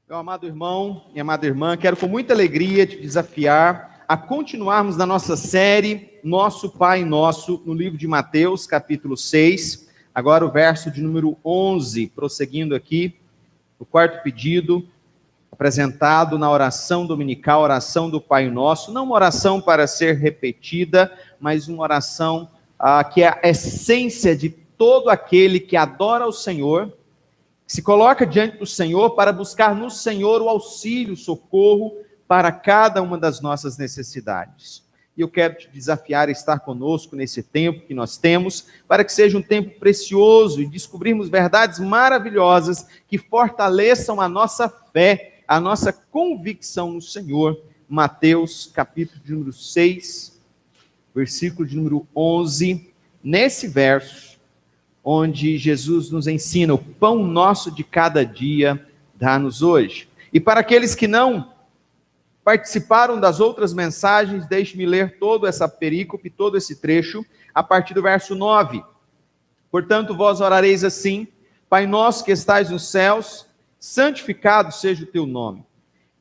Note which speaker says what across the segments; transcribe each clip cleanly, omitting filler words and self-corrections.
Speaker 1: Meu amado irmão, minha amada irmã, quero com muita alegria te desafiar a continuarmos na nossa série Nosso Pai Nosso, no livro de Mateus, capítulo 6, agora o verso de número 11, prosseguindo aqui, o quarto pedido, apresentado na oração dominical, oração do Pai Nosso, não uma oração para ser repetida, mas uma oração que é a essência de todo aquele que adora o Senhor, se coloca diante do Senhor para buscar no Senhor o auxílio, o socorro para cada uma das nossas necessidades. E eu quero te desafiar a estar conosco nesse tempo que nós temos, para que seja um tempo precioso e descobrirmos verdades maravilhosas que fortaleçam a nossa fé, a nossa convicção no Senhor. Mateus, capítulo de número 6, versículo de número 11, nesse verso, onde Jesus nos ensina: o pão nosso de cada dia dá-nos hoje. E para aqueles que não participaram das outras mensagens, deixe-me ler toda essa perícope, todo esse trecho, a partir do verso 9. Portanto, vós orareis assim: Pai nosso que estais nos céus, santificado seja o teu nome.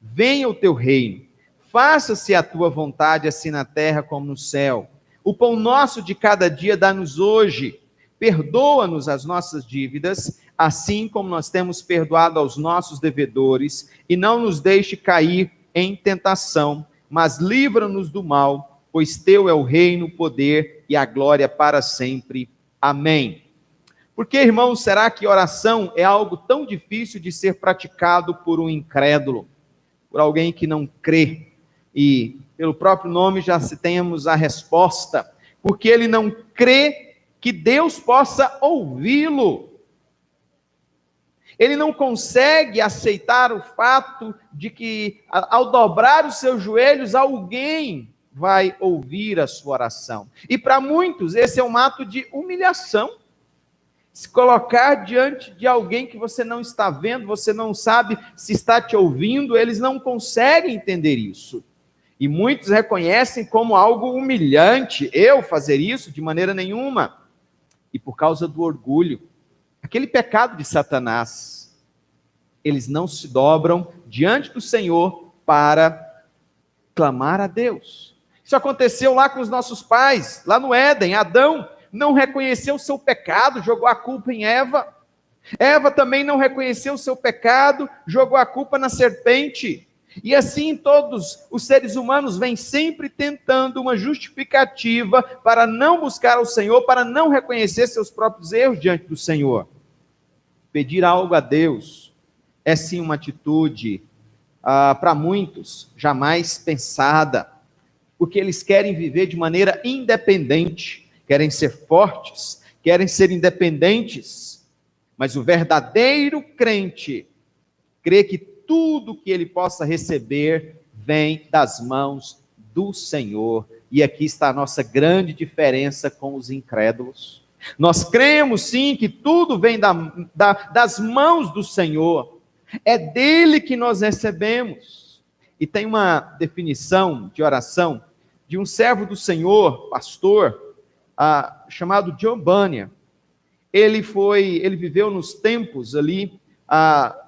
Speaker 1: Venha o teu reino. Faça-se a tua vontade, assim na terra como no céu. O pão nosso de cada dia dá-nos hoje. Perdoa-nos as nossas dívidas, assim como nós temos perdoado aos nossos devedores, e não nos deixe cair em tentação, mas livra-nos do mal, pois teu é o reino, o poder e a glória para sempre. Amém. Porque, irmãos, será que oração é algo tão difícil de ser praticado por um incrédulo, por alguém que não crê? E pelo próprio nome já temos a resposta, porque ele não crê que Deus possa ouvi-lo. Ele não consegue aceitar o fato de que, ao dobrar os seus joelhos, alguém vai ouvir a sua oração. E para muitos, esse é um ato de humilhação. Se colocar diante de alguém que você não está vendo, você não sabe se está te ouvindo, eles não conseguem entender isso. E muitos reconhecem como algo humilhante eu fazer isso de maneira nenhuma. E por causa do orgulho, aquele pecado de Satanás, eles não se dobram diante do Senhor para clamar a Deus. Isso aconteceu lá com os nossos pais, lá no Éden. Adão não reconheceu o seu pecado, jogou a culpa em Eva. Eva também não reconheceu o seu pecado, jogou a culpa na serpente. E assim todos os seres humanos vêm sempre tentando uma justificativa para não buscar ao Senhor, para não reconhecer seus próprios erros diante do Senhor. Pedir algo a Deus é sim uma atitude, para muitos, jamais pensada, porque eles querem viver de maneira independente, querem ser fortes, querem ser independentes, mas o verdadeiro crente crê que tudo que ele possa receber vem das mãos do Senhor. E aqui está a nossa grande diferença com os incrédulos. Nós cremos sim que tudo vem das mãos do Senhor. É dele que nós recebemos. E tem uma definição de oração de um servo do Senhor, pastor, chamado John Bunyan. Ele viveu nos tempos ali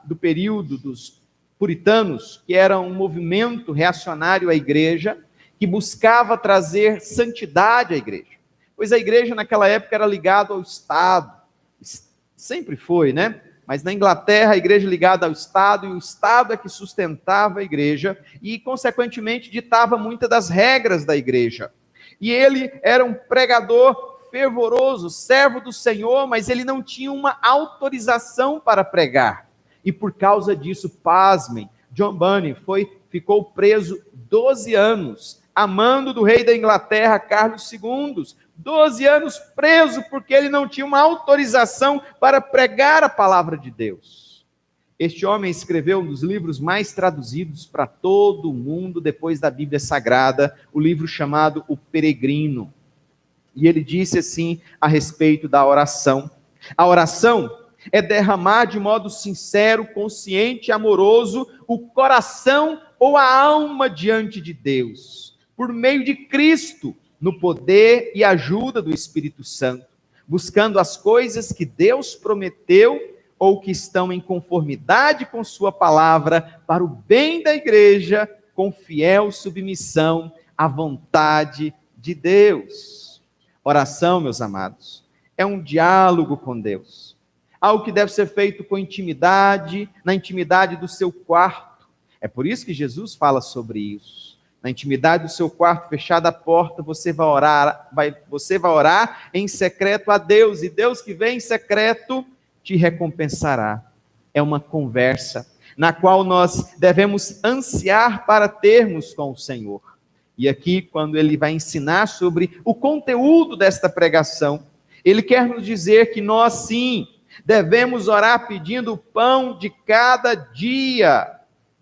Speaker 1: do período dos puritanos, que era um movimento reacionário à igreja, que buscava trazer santidade à igreja. Pois a igreja naquela época era ligada ao Estado, sempre foi, né? Mas na Inglaterra a igreja ligada ao Estado, e o Estado é que sustentava a igreja, e consequentemente ditava muitas das regras da igreja. E ele era um pregador fervoroso, servo do Senhor, mas ele não tinha uma autorização para pregar. E por causa disso, pasmem, John Bunyan ficou preso 12 anos, a mando do rei da Inglaterra, Carlos II. 12 anos preso porque ele não tinha uma autorização para pregar a palavra de Deus. Este homem escreveu um dos livros mais traduzidos para todo o mundo depois da Bíblia Sagrada, o livro chamado O Peregrino. E ele disse assim a respeito da oração: a oração é derramar de modo sincero, consciente e amoroso o coração ou a alma diante de Deus, por meio de Cristo, no poder e ajuda do Espírito Santo, buscando as coisas que Deus prometeu ou que estão em conformidade com sua palavra, para o bem da igreja, com fiel submissão à vontade de Deus. Oração, meus amados, é um diálogo com Deus. Algo que deve ser feito com intimidade, na intimidade do seu quarto. É por isso que Jesus fala sobre isso. Na intimidade do seu quarto, fechada a porta, você vai orar em secreto a Deus, e Deus que vem em secreto te recompensará. É uma conversa na qual nós devemos ansiar para termos com o Senhor. E aqui, quando ele vai ensinar sobre o conteúdo desta pregação, ele quer nos dizer que nós sim devemos orar pedindo o pão de cada dia.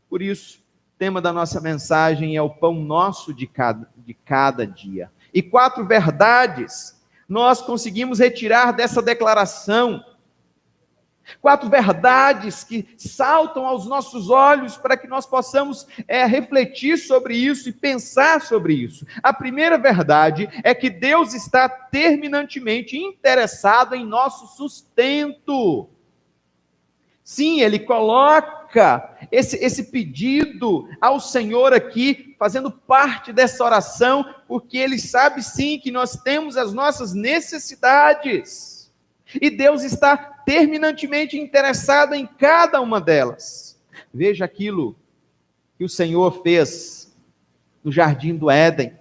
Speaker 1: Por isso, o tema da nossa mensagem é o pão nosso de cada dia. E 4 verdades nós conseguimos retirar dessa declaração. 4 verdades que saltam aos nossos olhos para que nós possamos refletir sobre isso e pensar sobre isso. A primeira verdade é que Deus está terminantemente interessado em nosso sustento. Sim, Ele coloca esse pedido ao Senhor aqui, fazendo parte dessa oração, porque Ele sabe sim que nós temos as nossas necessidades. E Deus está terminantemente interessado em cada uma delas. Veja aquilo que o Senhor fez no jardim do Éden,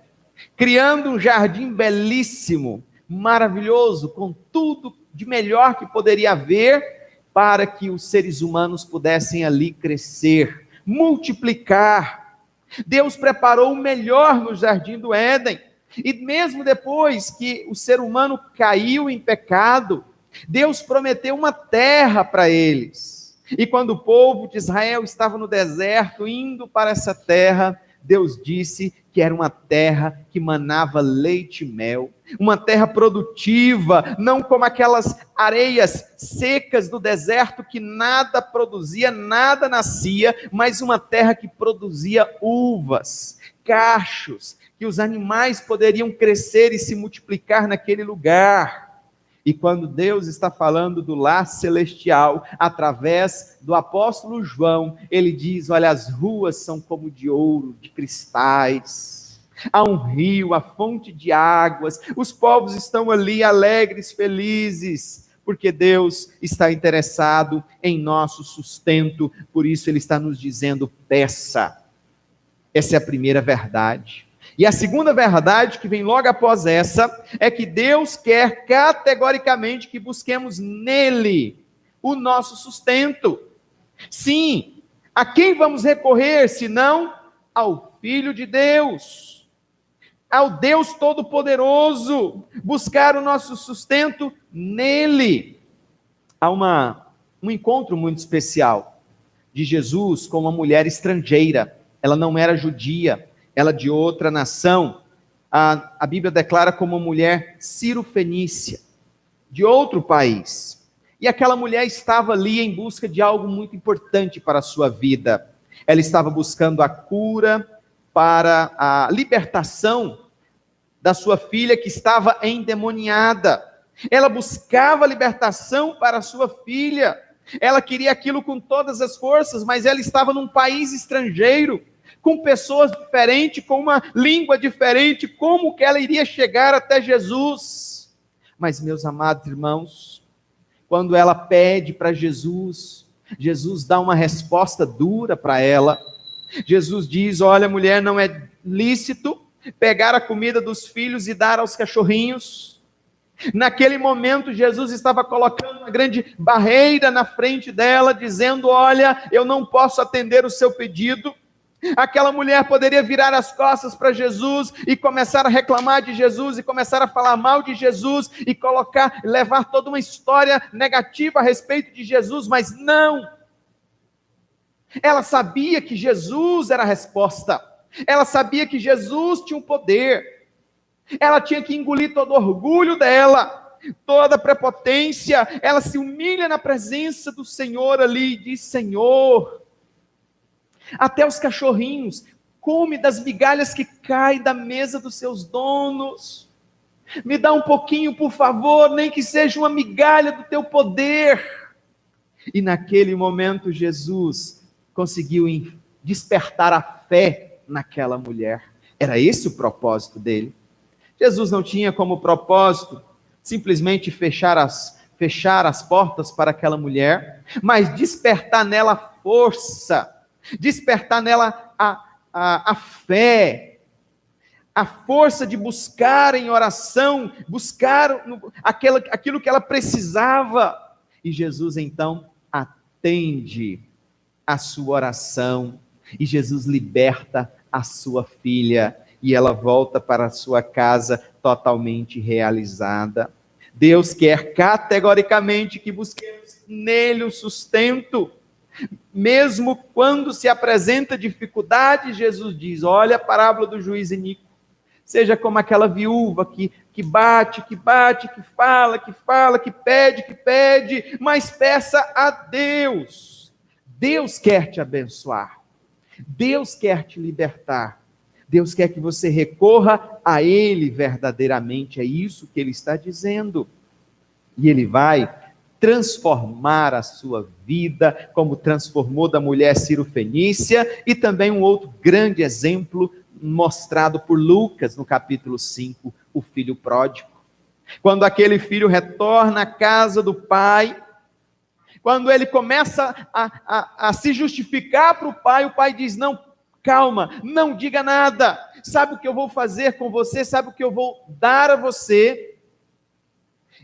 Speaker 1: criando um jardim belíssimo, maravilhoso, com tudo de melhor que poderia haver, para que os seres humanos pudessem ali crescer, multiplicar. Deus preparou o melhor no jardim do Éden, e mesmo depois que o ser humano caiu em pecado, Deus prometeu uma terra para eles. E quando o povo de Israel estava no deserto, indo para essa terra, Deus disse que era uma terra que manava leite e mel, uma terra produtiva, não como aquelas areias secas do deserto que nada produzia, nada nascia, mas uma terra que produzia uvas, cachos, que os animais poderiam crescer e se multiplicar naquele lugar. E quando Deus está falando do lar celestial, através do apóstolo João, ele diz, olha, as ruas são como de ouro, de cristais, há um rio, a fonte de águas, os povos estão ali alegres, felizes, porque Deus está interessado em nosso sustento, por isso Ele está nos dizendo, peça. Essa é a primeira verdade. E a segunda verdade, que vem logo após essa, é que Deus quer categoricamente que busquemos nele o nosso sustento. Sim, a quem vamos recorrer, senão ao Filho de Deus, ao Deus Todo-Poderoso, buscar o nosso sustento nele. Há um encontro muito especial de Jesus com uma mulher estrangeira. Ela não era judia, ela de outra nação. A Bíblia declara como uma mulher sírio-fenícia, de outro país. E aquela mulher estava ali em busca de algo muito importante para a sua vida. Ela estava buscando a cura para a libertação da sua filha que estava endemoniada. Ela buscava libertação para a sua filha. Ela queria aquilo com todas as forças, mas ela estava num país estrangeiro, com pessoas diferentes, com uma língua diferente. Como que ela iria chegar até Jesus? Mas, meus amados irmãos, quando ela pede para Jesus, Jesus dá uma resposta dura para ela. Jesus diz, olha, mulher, não é lícito pegar a comida dos filhos e dar aos cachorrinhos. Naquele momento, Jesus estava colocando uma grande barreira na frente dela, dizendo, olha, eu não posso atender o seu pedido. Aquela mulher poderia virar as costas para Jesus e começar a reclamar de Jesus, e começar a falar mal de Jesus, e levar toda uma história negativa a respeito de Jesus, mas não. Ela sabia que Jesus era a resposta. Ela sabia que Jesus tinha um poder. Ela tinha que engolir todo o orgulho dela, toda a prepotência. Ela se humilha na presença do Senhor ali e diz, Senhor, até os cachorrinhos come das migalhas que caem da mesa dos seus donos. Me dá um pouquinho, por favor, nem que seja uma migalha do teu poder. E naquele momento Jesus conseguiu despertar a fé naquela mulher. Era esse o propósito dele. Jesus não tinha como propósito simplesmente fechar as portas para aquela mulher, mas despertar nela força, despertar nela a fé, a força de buscar em oração, buscar aquilo que ela precisava. E Jesus então atende a sua oração, e Jesus liberta a sua filha, e ela volta para a sua casa totalmente realizada. Deus quer categoricamente que busquemos nele o sustento. Mesmo quando se apresenta dificuldade, Jesus diz: olha a parábola do juiz iníquo. Seja como aquela viúva que bate, que fala, que pede, mas peça a Deus. Deus quer te abençoar. Deus quer te libertar. Deus quer que você recorra a Ele verdadeiramente. É isso que Ele está dizendo. E Ele vai transformar a sua vida, como transformou da mulher Ciro-fenícia, e também um outro grande exemplo mostrado por Lucas no capítulo 5, o filho pródigo. Quando aquele filho retorna à casa do pai, quando ele começa a se justificar para o pai diz: não, calma, não diga nada, sabe o que eu vou fazer com você, sabe o que eu vou dar a você?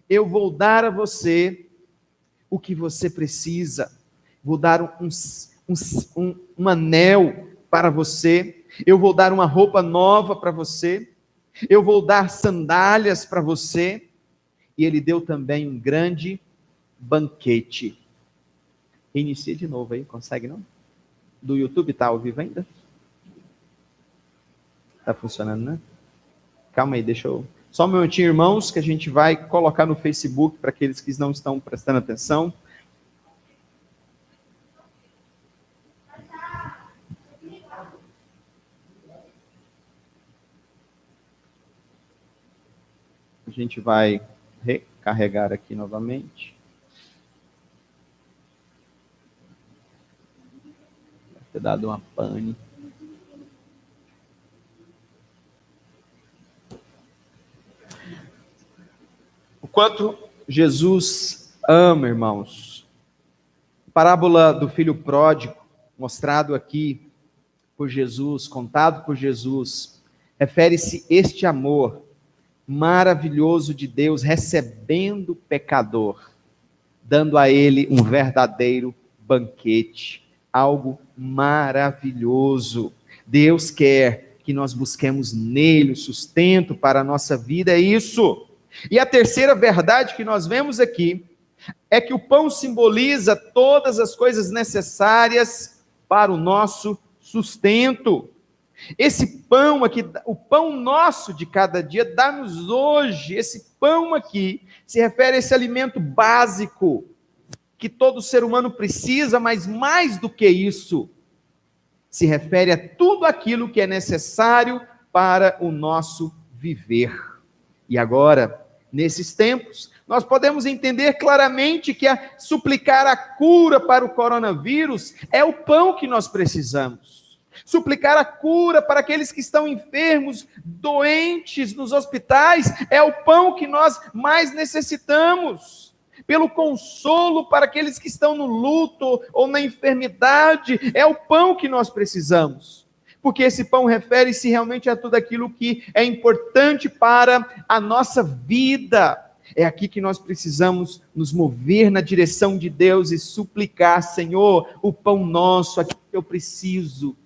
Speaker 1: Eu vou dar a você o que você precisa, vou dar um anel para você, eu vou dar uma roupa nova para você, eu vou dar sandálias para você. E ele deu também um grande banquete. Inicia de novo aí, consegue não? Do YouTube está ao vivo ainda? Está funcionando, né? Calma aí, deixa eu... Só um minutinho, irmãos, que a gente vai colocar no Facebook para aqueles que não estão prestando atenção. A gente vai recarregar aqui novamente. Deve ter dado uma pane. O quanto Jesus ama, irmãos. A parábola do filho pródigo, mostrado aqui por Jesus, contado por Jesus, refere-se este amor maravilhoso de Deus recebendo o pecador, dando a ele um verdadeiro banquete, algo maravilhoso. Deus quer que nós busquemos nele o sustento para a nossa vida, é isso. E a terceira verdade que nós vemos aqui é que o pão simboliza todas as coisas necessárias para o nosso sustento. Esse pão aqui, o pão nosso de cada dia, dá-nos hoje. Esse pão aqui se refere a esse alimento básico que todo ser humano precisa, mas mais do que isso, se refere a tudo aquilo que é necessário para o nosso viver. E agora, nesses tempos, nós podemos entender claramente que suplicar a cura para o coronavírus é o pão que nós precisamos. Suplicar a cura para aqueles que estão enfermos, doentes nos hospitais, é o pão que nós mais necessitamos. Pelo consolo para aqueles que estão no luto ou na enfermidade, é o pão que nós precisamos. Porque esse pão refere-se realmente a tudo aquilo que é importante para a nossa vida. É aqui que nós precisamos nos mover na direção de Deus e suplicar: Senhor, o pão nosso, aquilo que eu preciso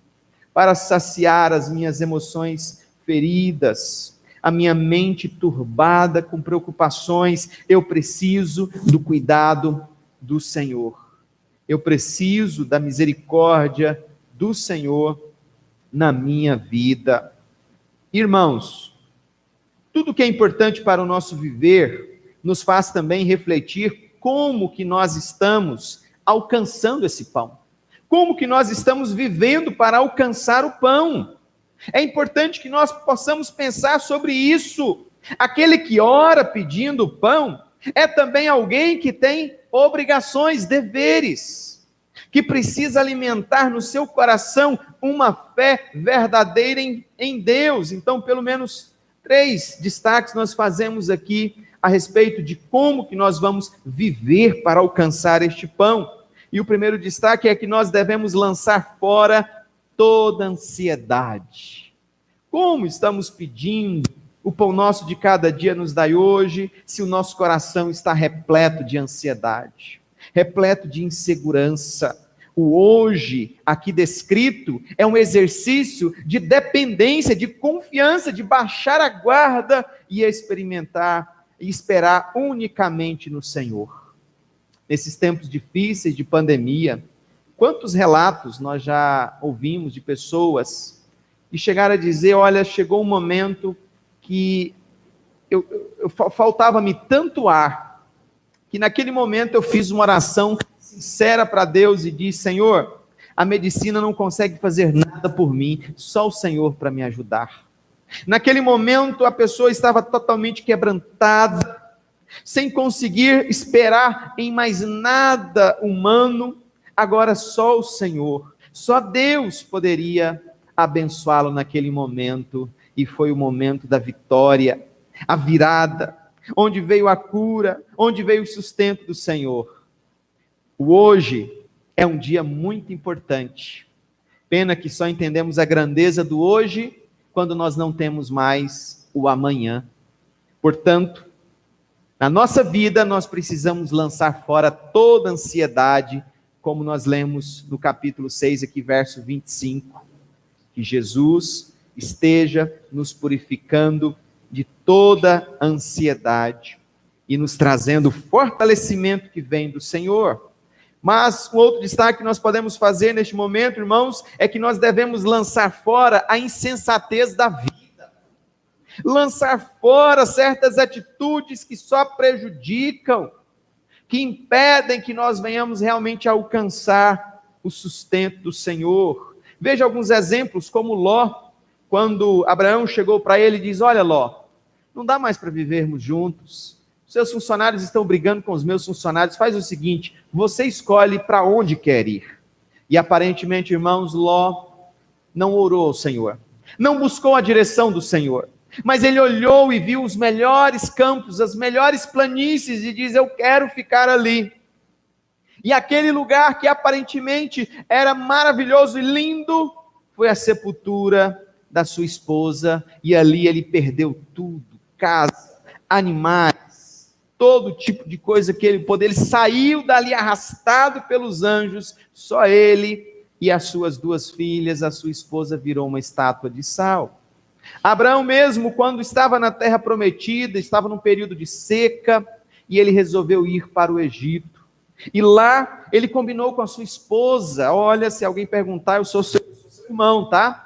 Speaker 1: para saciar as minhas emoções feridas, a minha mente turbada com preocupações. Eu preciso do cuidado do Senhor. Eu preciso da misericórdia do Senhor na minha vida. Irmãos, tudo que é importante para o nosso viver nos faz também refletir como que nós estamos alcançando esse pão. Como que nós estamos vivendo para alcançar o pão. É importante que nós possamos pensar sobre isso. Aquele que ora pedindo o pão, É também alguém que tem obrigações, deveres, que precisa alimentar no seu coração uma fé verdadeira em Deus. Então, pelo menos 3 destaques nós fazemos aqui a respeito de como que nós vamos viver para alcançar este pão. E o primeiro destaque é que nós devemos lançar fora toda ansiedade. Como estamos pedindo, o pão nosso de cada dia nos dai hoje, se o nosso coração está repleto de ansiedade, repleto de insegurança. O hoje, aqui descrito, é um exercício de dependência, de confiança, de baixar a guarda e experimentar e esperar unicamente no Senhor. Nesses tempos difíceis de pandemia, quantos relatos nós já ouvimos de pessoas que chegaram a dizer, olha, chegou um momento que faltava-me tanto ar, que naquele momento eu fiz uma oração sincera para Deus e disse, Senhor, a medicina não consegue fazer nada por mim, só o Senhor para me ajudar. Naquele momento a pessoa estava totalmente quebrantada, sem conseguir esperar em mais nada humano, agora só o Senhor, só Deus poderia abençoá-lo naquele momento, e foi o momento da vitória, a virada, onde veio a cura, onde veio o sustento do Senhor. O hoje é um dia muito importante. Pena que só entendemos a grandeza do hoje quando nós não temos mais o amanhã. Portanto, na nossa vida nós precisamos lançar fora toda ansiedade, como nós lemos no capítulo 6, aqui verso 25, que Jesus esteja nos purificando de toda ansiedade e nos trazendo o fortalecimento que vem do Senhor. Mas um outro destaque que nós podemos fazer neste momento, irmãos, é que nós devemos lançar fora a insensatez da vida. Lançar fora certas atitudes que só prejudicam, que impedem que nós venhamos realmente a alcançar o sustento do Senhor. Veja alguns exemplos, como Ló, quando Abraão chegou para ele e diz, olha Ló, não dá mais para vivermos juntos, seus funcionários estão brigando com os meus funcionários, faz o seguinte, você escolhe para onde quer ir. E aparentemente, irmãos, Ló não orou ao Senhor, não buscou a direção do Senhor, mas ele olhou e viu os melhores campos, as melhores planícies e diz, eu quero ficar ali. E aquele lugar que aparentemente era maravilhoso e lindo, foi a sepultura da sua esposa, e ali ele perdeu tudo, casa, animais, todo tipo de coisa que ele poderia. Ele saiu dali arrastado pelos anjos, só ele e as suas 2 filhas, a sua esposa virou uma estátua de sal. Abraão mesmo, quando estava na terra prometida, estava num período de seca, e ele resolveu ir para o Egito, e lá ele combinou com a sua esposa, olha, se alguém perguntar, eu sou seu irmão, tá?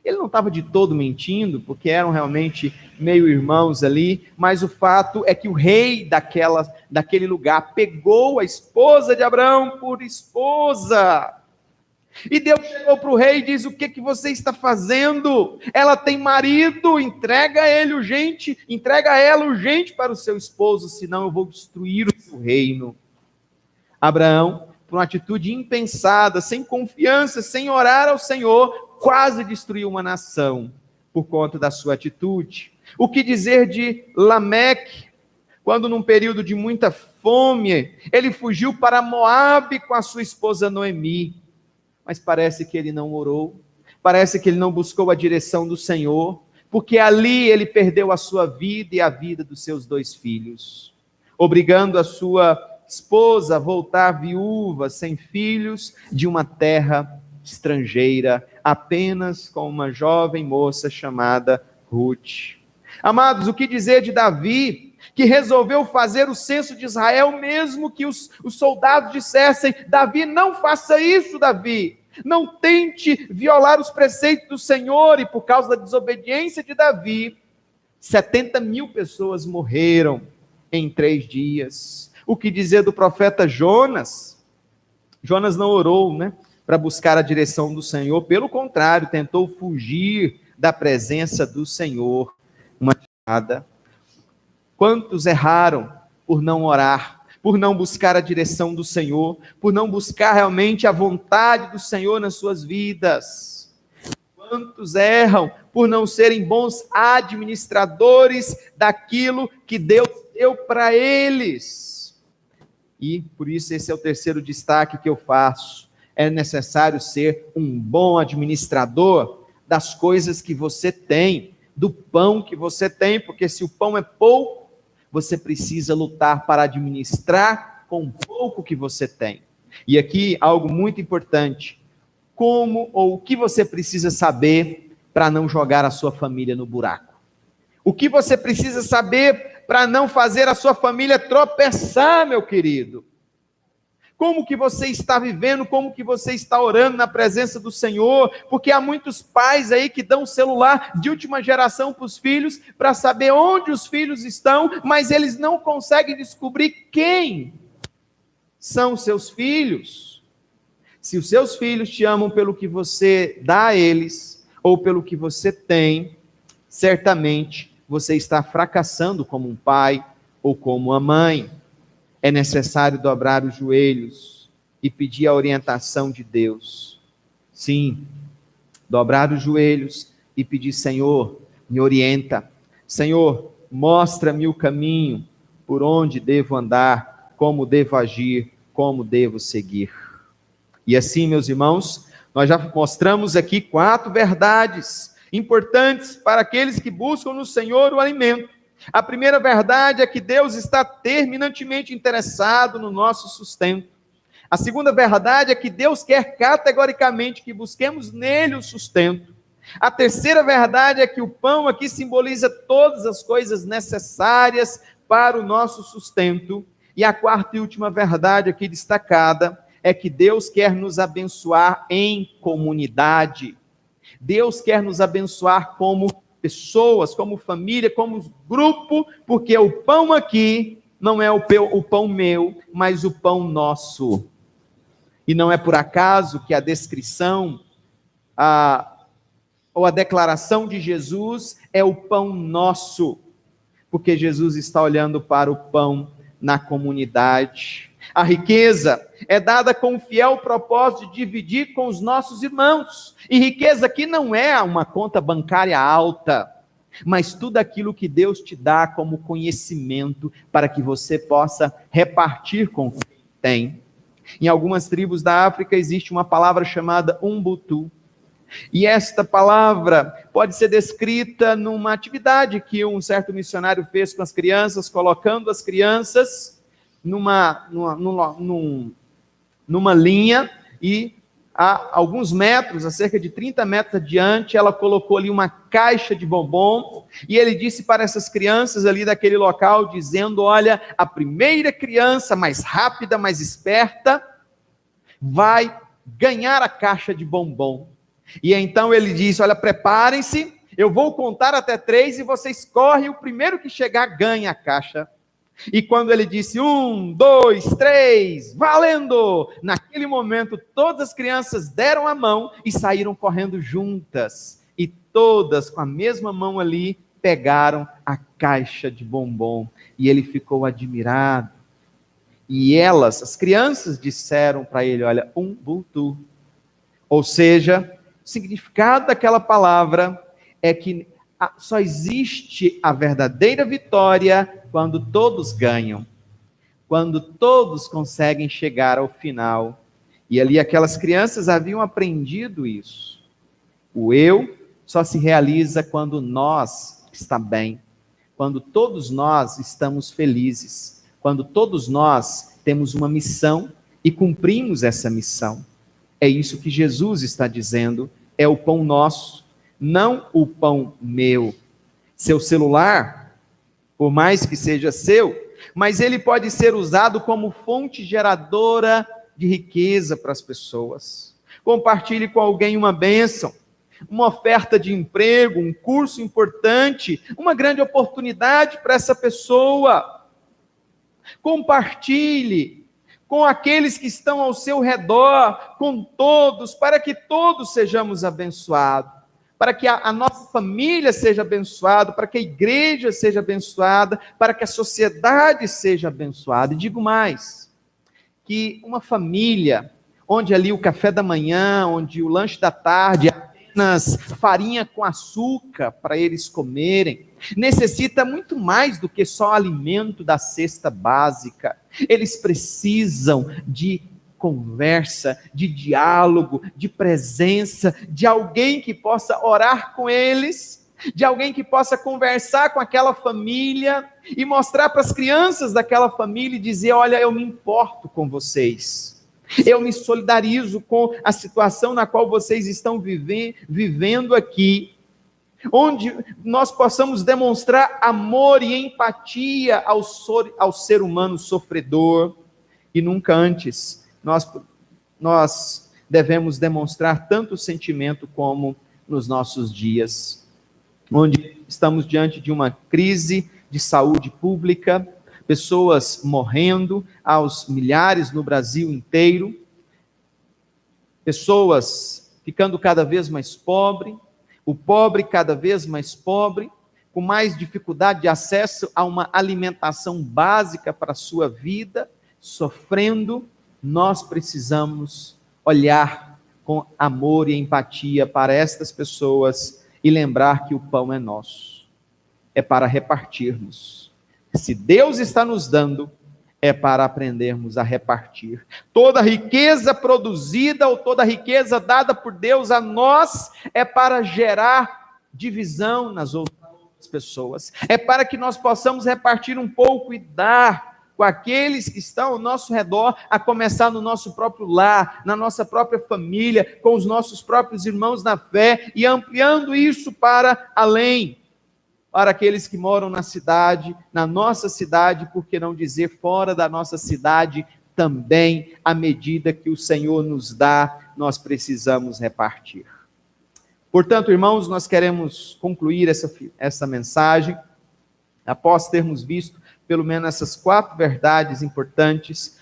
Speaker 1: Ele não estava de todo mentindo, porque eram realmente meio irmãos ali, mas o fato é que o rei daquele lugar pegou a esposa de Abraão por esposa. E Deus chegou para o rei e diz, o que você está fazendo? Ela tem marido, entrega ela urgente para o seu esposo, senão eu vou destruir o seu reino. Abraão, por uma atitude impensada, sem confiança, sem orar ao Senhor, quase destruiu uma nação por conta da sua atitude. O que dizer de Lameque, quando num período de muita fome, ele fugiu para Moabe com a sua esposa Noemi, mas parece que ele não orou, parece que ele não buscou a direção do Senhor, porque ali ele perdeu a sua vida e a vida dos seus 2 filhos, obrigando a sua esposa a voltar viúva, sem filhos, de uma terra estrangeira, apenas com uma jovem moça chamada Ruth. Amados, o que dizer de Davi, que resolveu fazer o censo de Israel, mesmo que os soldados dissessem, Davi, não faça isso, Davi, não tente violar os preceitos do Senhor, e por causa da desobediência de Davi, 70.000 pessoas morreram em 3 dias. O que dizer do profeta Jonas? Jonas não orou, para buscar a direção do Senhor, pelo contrário, tentou fugir da presença do Senhor. Uma tirada. Quantos erraram por não orar, por não buscar a direção do Senhor, por não buscar realmente a vontade do Senhor nas suas vidas. Quantos erram por não serem bons administradores daquilo que Deus deu para eles. E por isso esse é o terceiro destaque que eu faço. É necessário ser um bom administrador das coisas que você tem, do pão que você tem, porque se o pão é pouco, você precisa lutar para administrar com o pouco que você tem. E aqui algo muito importante: como ou o que você precisa saber para não jogar a sua família no buraco? O que você precisa saber para não fazer a sua família tropeçar, meu querido? Como que você está vivendo, como que você está orando na presença do Senhor? Porque há muitos pais aí que dão celular de última geração para os filhos, para saber onde os filhos estão, mas eles não conseguem descobrir quem são seus filhos. Se os seus filhos te amam pelo que você dá a eles, ou pelo que você tem, certamente você está fracassando como um pai ou como uma mãe. É necessário dobrar os joelhos e pedir a orientação de Deus. Sim, dobrar os joelhos e pedir: Senhor, me orienta. Senhor, mostra-me o caminho, por onde devo andar, como devo agir, como devo seguir. E assim, meus irmãos, nós já mostramos aqui 4 verdades importantes para aqueles que buscam no Senhor o alimento. A primeira verdade é que Deus está terminantemente interessado no nosso sustento. A segunda verdade é que Deus quer categoricamente que busquemos nele o sustento. A terceira verdade é que o pão aqui simboliza todas as coisas necessárias para o nosso sustento. E a quarta e última verdade aqui destacada é que Deus quer nos abençoar em comunidade. Deus quer nos abençoar como pessoas, como família, como grupo, porque o pão aqui não é o pão meu, mas o pão nosso. E não é por acaso que a descrição, ou a declaração de Jesus é o pão nosso, porque Jesus está olhando para o pão na comunidade. A riqueza é dada com o fiel propósito de dividir com os nossos irmãos. E riqueza aqui não é uma conta bancária alta, mas tudo aquilo que Deus te dá como conhecimento para que você possa repartir com quem tem. Em algumas tribos da África existe uma palavra chamada Ubuntu. E esta palavra pode ser descrita numa atividade que um certo missionário fez com as crianças, colocando as crianças numa linha, e a alguns metros, a cerca de 30 metros adiante, ela colocou ali uma caixa de bombom, e ele disse para essas crianças ali daquele local, dizendo: olha, a primeira criança mais rápida, mais esperta, vai ganhar a caixa de bombom. E então ele disse: olha, preparem-se, eu vou contar até 3 e vocês correm, o primeiro que chegar ganha a caixa. E quando ele disse 1, 2, 3, valendo! Naquele momento todas as crianças deram a mão e saíram correndo juntas. E todas com a mesma mão ali pegaram a caixa de bombom. E ele ficou admirado. E elas, as crianças, disseram para ele: olha, Ubuntu. Ou seja, o significado daquela palavra é que só existe a verdadeira vitória quando todos ganham, quando todos conseguem chegar ao final. E ali aquelas crianças haviam aprendido isso. O eu só se realiza quando nós está bem, quando todos nós estamos felizes, quando todos nós temos uma missão e cumprimos essa missão. É isso que Jesus está dizendo, é o pão nosso, não o pão meu. Seu celular, por mais que seja seu, mas ele pode ser usado como fonte geradora de riqueza para as pessoas. Compartilhe com alguém uma bênção, uma oferta de emprego, um curso importante, uma grande oportunidade para essa pessoa. Compartilhe com aqueles que estão ao seu redor, com todos, para que todos sejamos abençoados. para que a nossa família seja abençoada, para que a igreja seja abençoada, para que a sociedade seja abençoada. E digo mais, que uma família, onde ali o café da manhã, onde o lanche da tarde é apenas farinha com açúcar para eles comerem, necessita muito mais do que só alimento da cesta básica. Eles precisam de conversa, de diálogo, de presença, de alguém que possa orar com eles, de alguém que possa conversar com aquela família e mostrar para as crianças daquela família e dizer: olha, eu me importo com vocês, eu me solidarizo com a situação na qual vocês estão vivendo aqui, onde nós possamos demonstrar amor e empatia ao ser humano sofredor. E nunca antes nós devemos demonstrar tanto sentimento como nos nossos dias, onde estamos diante de uma crise de saúde pública, pessoas morrendo aos milhares no Brasil inteiro, pessoas ficando cada vez mais pobres, o pobre cada vez mais pobre, com mais dificuldade de acesso a uma alimentação básica para a sua vida, sofrendo. Nós precisamos olhar com amor e empatia para estas pessoas e lembrar que o pão é nosso, é para repartirmos. Se Deus está nos dando, é para aprendermos a repartir. Toda riqueza produzida ou toda riqueza dada por Deus a nós é para gerar divisão nas outras pessoas. É para que nós possamos repartir um pouco e dar com aqueles que estão ao nosso redor, a começar no nosso próprio lar, na nossa própria família, com os nossos próprios irmãos na fé, e ampliando isso para além, para aqueles que moram na cidade, na nossa cidade, por que não dizer fora da nossa cidade também, à medida que o Senhor nos dá, nós precisamos repartir. Portanto, irmãos, nós queremos concluir essa mensagem, após termos visto pelo menos essas 4 verdades importantes,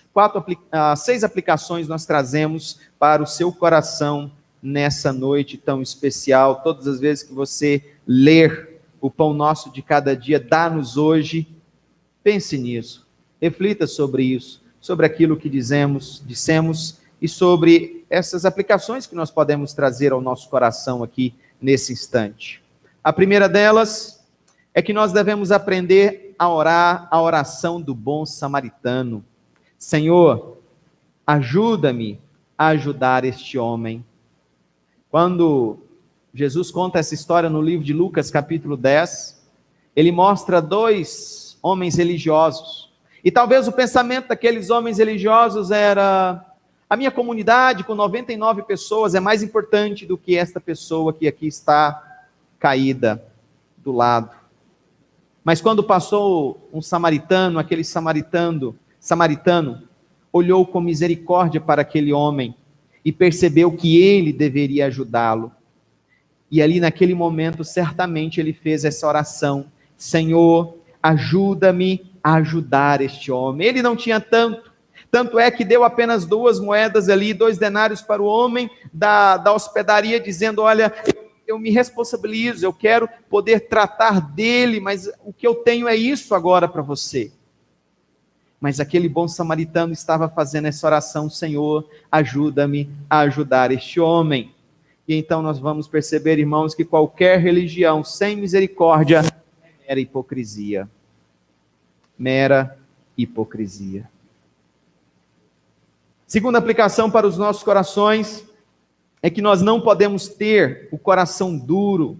Speaker 1: 6 aplicações nós trazemos para o seu coração nessa noite tão especial. Todas as vezes que você ler o pão nosso de cada dia, dá-nos hoje, pense nisso, reflita sobre isso, sobre aquilo que dissemos e sobre essas aplicações que nós podemos trazer ao nosso coração aqui nesse instante. A primeira delas é que nós devemos aprender a orar a oração do bom samaritano. Senhor, ajuda-me a ajudar este homem. Quando Jesus conta essa história no livro de Lucas, capítulo 10, ele mostra 2 homens religiosos. E talvez o pensamento daqueles homens religiosos era: a minha comunidade com 99 pessoas é mais importante do que esta pessoa que aqui está caída do lado. Mas quando passou um samaritano, aquele samaritano olhou com misericórdia para aquele homem e percebeu que ele deveria ajudá-lo. E ali naquele momento, certamente ele fez essa oração: Senhor, ajuda-me a ajudar este homem. Ele não tinha tanto é que deu apenas 2 moedas ali, 2 denários para o homem da hospedaria, dizendo: olha, eu me responsabilizo, eu quero poder tratar dele, mas o que eu tenho é isso agora para você. Mas aquele bom samaritano estava fazendo essa oração: Senhor, ajuda-me a ajudar este homem. E então nós vamos perceber, irmãos, que qualquer religião sem misericórdia é mera hipocrisia. Mera hipocrisia. Segunda aplicação para os nossos corações é que nós não podemos ter o coração duro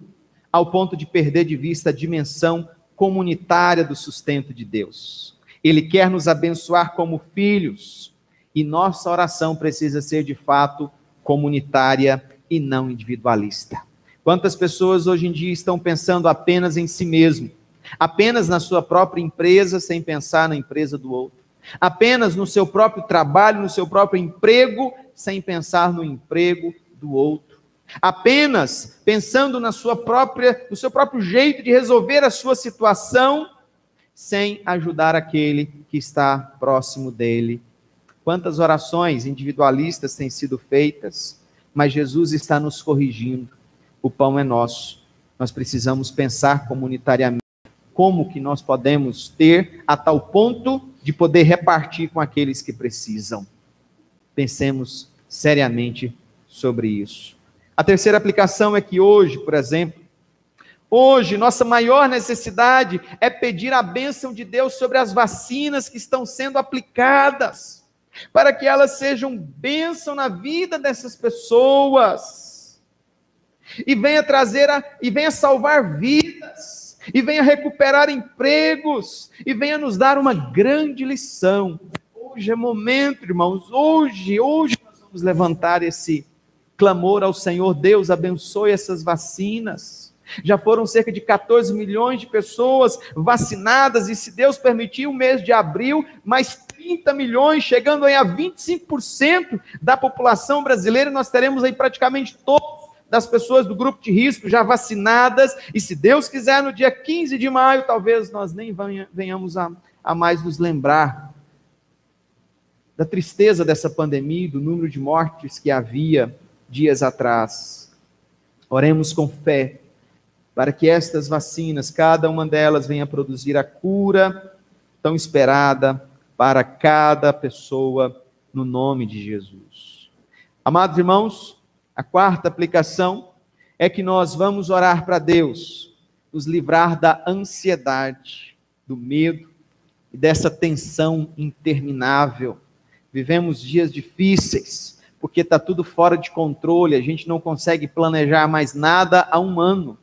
Speaker 1: ao ponto de perder de vista a dimensão comunitária do sustento de Deus. Ele quer nos abençoar como filhos, e nossa oração precisa ser de fato comunitária e não individualista. Quantas pessoas hoje em dia estão pensando apenas em si mesmo, apenas na sua própria empresa, sem pensar na empresa do outro, apenas no seu próprio trabalho, no seu próprio emprego, sem pensar no emprego do outro, apenas pensando no seu próprio jeito de resolver a sua situação, sem ajudar aquele que está próximo dele. Quantas orações individualistas têm sido feitas, mas Jesus está nos corrigindo. o pão é nosso. Nós precisamos pensar comunitariamente como que nós podemos ter a tal ponto de poder repartir com aqueles que precisam. Pensemos seriamente sobre isso. A terceira aplicação é que hoje, por exemplo, nossa maior necessidade é pedir a bênção de Deus sobre as vacinas que estão sendo aplicadas, para que elas sejam bênção na vida dessas pessoas, e venha salvar vidas, e venha recuperar empregos, e venha nos dar uma grande lição. Hoje é momento, irmãos, hoje nós vamos levantar esse clamor ao Senhor. Deus abençoe essas vacinas. Já foram cerca de 14 milhões de pessoas vacinadas, e se Deus permitir, o mês de abril, mais 30 milhões, chegando aí a 25% da população brasileira, nós teremos aí praticamente todas das pessoas do grupo de risco já vacinadas, e se Deus quiser, no dia 15 de maio, talvez nós nem venhamos a mais nos lembrar da tristeza dessa pandemia, do número de mortes que havia dias atrás. Oremos com fé, para que estas vacinas, cada uma delas, venha produzir a cura tão esperada para cada pessoa, no nome de Jesus. Amados irmãos, a quarta aplicação é que nós vamos orar para Deus nos livrar da ansiedade, do medo e dessa tensão interminável. Vivemos dias difíceis, porque está tudo fora de controle, a gente não consegue planejar mais nada há um ano.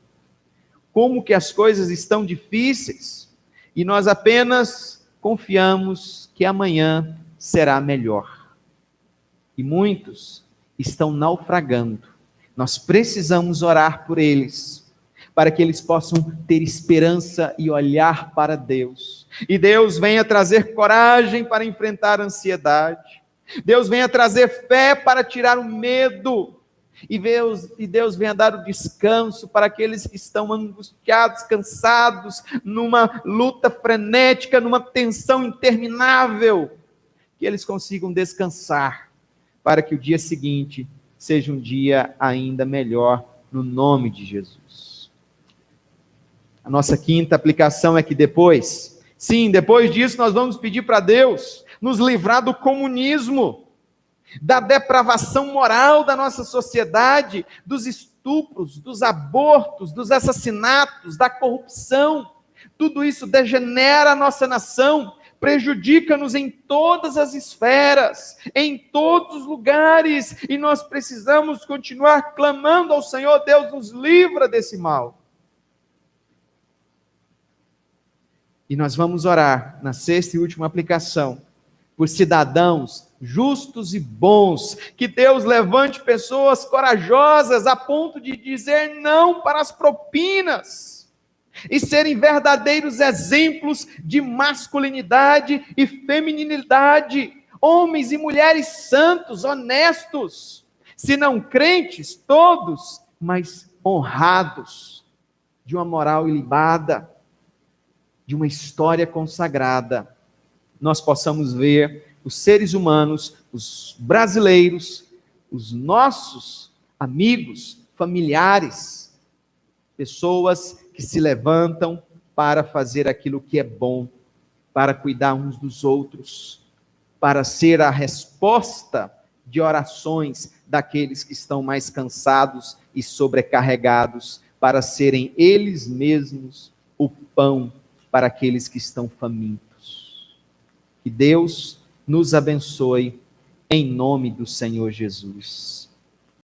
Speaker 1: Como que as coisas estão difíceis, e nós apenas confiamos que amanhã será melhor. E muitos estão naufragando. Nós precisamos orar por eles, para que eles possam ter esperança e olhar para Deus. E Deus venha trazer coragem para enfrentar a ansiedade. Deus venha trazer fé para tirar o medo. E Deus venha dar o descanso para aqueles que estão angustiados, cansados, numa luta frenética, numa tensão interminável, que eles consigam descansar, para que o dia seguinte seja um dia ainda melhor, no nome de Jesus. A nossa quinta aplicação é que depois disso nós vamos pedir para Deus nos livrar do comunismo, da depravação moral da nossa sociedade, dos estupros, dos abortos, dos assassinatos, da corrupção. Tudo isso degenera a nossa nação, prejudica-nos em todas as esferas, em todos os lugares, e nós precisamos continuar clamando ao Senhor. Deus nos livra desse mal. E nós vamos orar, na sexta e última aplicação, por cidadãos justos e bons, que Deus levante pessoas corajosas a ponto de dizer não para as propinas, e serem verdadeiros exemplos de masculinidade e feminilidade, homens e mulheres santos, honestos, se não crentes todos, mas honrados, de uma moral ilibada, de uma história consagrada. Nós possamos ver os seres humanos, os brasileiros, os nossos amigos, familiares, pessoas que se levantam para fazer aquilo que é bom, para cuidar uns dos outros, para ser a resposta de orações daqueles que estão mais cansados e sobrecarregados, para serem eles mesmos o pão para aqueles que estão famintos. Que Deus nos abençoe, em nome do Senhor Jesus.